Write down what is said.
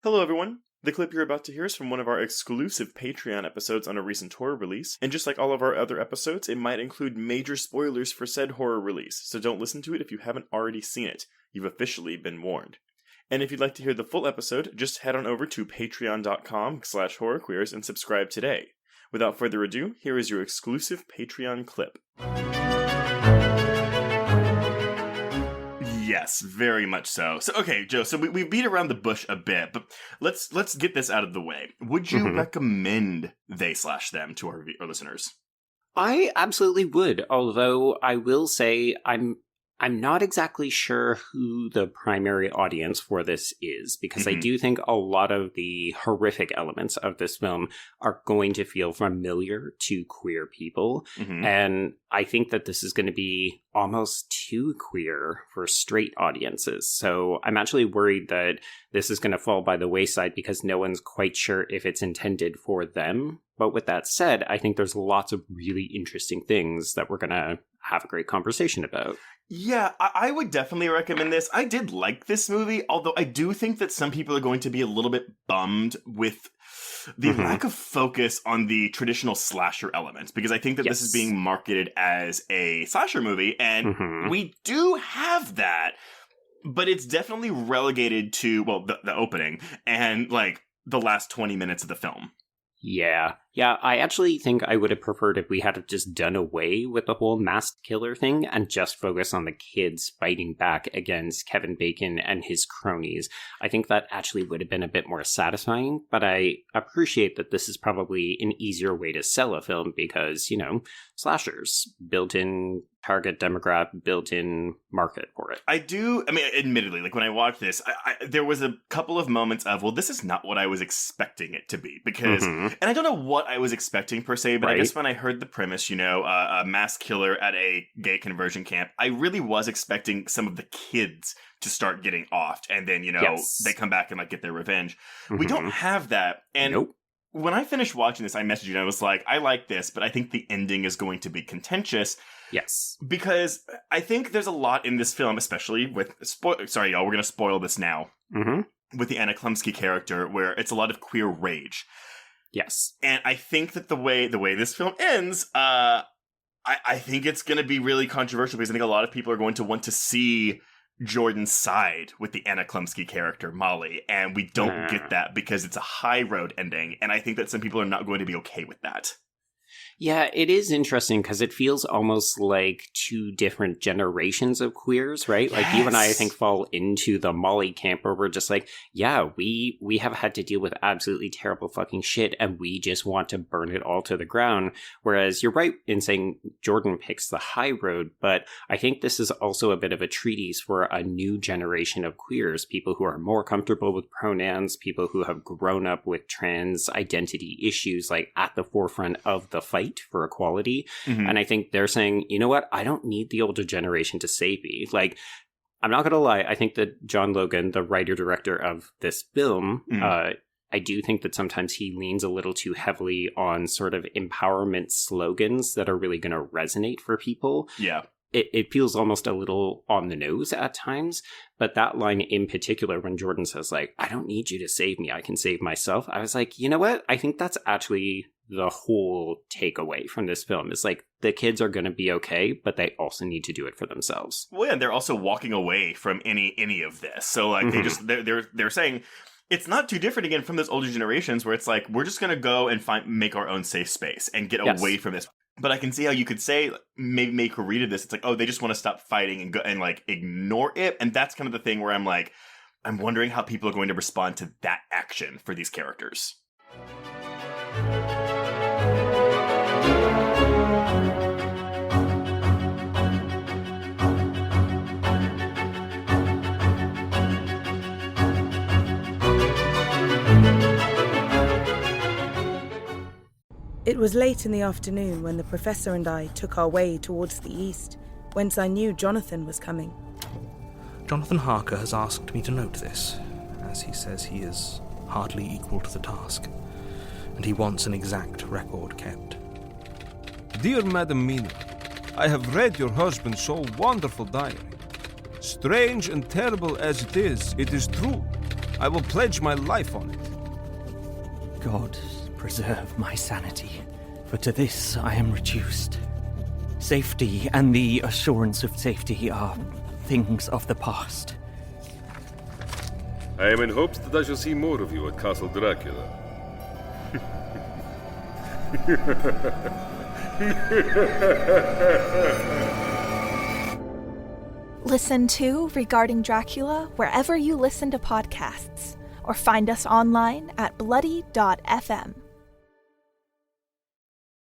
Hello everyone! The clip you're about to hear is from one of our exclusive Patreon episodes on a recent horror release, and just like all of our other episodes, it might include major spoilers for said horror release, so don't listen to it if you haven't already seen it. You've officially been warned. And if you'd like to hear the full episode, just head on over to patreon.com/horrorqueers and subscribe today. Without further ado, here is your exclusive Patreon clip. Yes, very much so. So, okay, Joe, so we beat around the bush a bit, but let's get this out of the way. Would you recommend They/Them to our listeners? I absolutely would, although I will say I'm not exactly sure who the primary audience for this is, because I do think a lot of the horrific elements of this film are going to feel familiar to queer people, and I think that this is going to be almost too queer for straight audiences. So I'm actually worried that this is going to fall by the wayside because no one's quite sure if it's intended for them. But with that said, I think there's lots of really interesting things that we're going to have a great conversation about. Yeah, I would definitely recommend this. I did like this movie, although I do think that some people are going to be a little bit bummed with the lack of focus on the traditional slasher elements, because I think that this is being marketed as a slasher movie, and we do have that, but it's definitely relegated to, well, the opening and, like, the last 20 minutes of the film. Yeah, I actually think I would have preferred if we had just done away with the whole masked killer thing and just focus on the kids fighting back against Kevin Bacon and his cronies. I think that actually would have been a bit more satisfying, but I appreciate that this is probably an easier way to sell a film because, slashers, built-in target demographic, built-in market for it. Admittedly, like when I watched this, there was a couple of moments of, well, this is not what I was expecting it to be, because, and I don't know what I was expecting per se, but I guess when I heard the premise, a mass killer at a gay conversion camp, I really was expecting some of the kids to start getting offed, and then, they come back and, like, get their revenge. We don't have that, and when I finished watching this, I messaged you and I was like, I like this, but I think the ending is going to be contentious. Yes. Because I think there's a lot in this film, especially with... Sorry, y'all, we're going to spoil this now. With the Anna Chlumsky character, where it's a lot of queer rage. Yes. And I think that the way this film ends, I think it's going to be really controversial, because I think a lot of people are going to want to see Jordan's side with the Anna Chlumsky character, Molly, and we don't get that because it's a high road ending, and I think that some people are not going to be okay with that. Yeah, it is interesting because it feels almost like two different generations of queers, right? Like you and I think, fall into the Molly camp where we're just like, yeah, we have had to deal with absolutely terrible fucking shit and we just want to burn it all to the ground. Whereas you're right in saying Jordan picks the high road, but I think this is also a bit of a treatise for a new generation of queers, people who are more comfortable with pronouns, people who have grown up with trans identity issues, like at the forefront of the fight for equality. And I think they're saying, you know what, I don't need the older generation to save me. Like, I'm not gonna lie, I think that John Logan, the writer-director of this film, I do think that sometimes he leans a little too heavily on sort of empowerment slogans that are really gonna resonate for people. Yeah. It feels almost a little on the nose at times, but that line in particular, when Jordan says, like, I don't need you to save me, I can save myself, I was like, you know what? I think that's actually the whole takeaway from this film is, like, the kids are going to be okay, but they also need to do it for themselves. Well, yeah, they're also walking away from any of this. So, like, they're saying it's not too different again from those older generations where it's like, we're just going to go and make our own safe space and get away from this. But I can see how you could say, maybe make a read of this. It's like, oh, they just want to stop fighting and go and, like, ignore it. And that's kind of the thing where I'm like, I'm wondering how people are going to respond to that action for these characters. It was late in the afternoon when the professor and I took our way towards the east, whence I knew Jonathan was coming. Jonathan Harker has asked me to note this, as he says he is hardly equal to the task, and he wants an exact record kept. Dear Madam Mina, I have read your husband's so wonderful diary. Strange and terrible as it is true. I will pledge my life on it. God preserve my sanity, for to this I am reduced. Safety and the assurance of safety are things of the past. I am in hopes that I shall see more of you at Castle Dracula. Listen to Regarding Dracula wherever you listen to podcasts, or find us online at bloody.fm.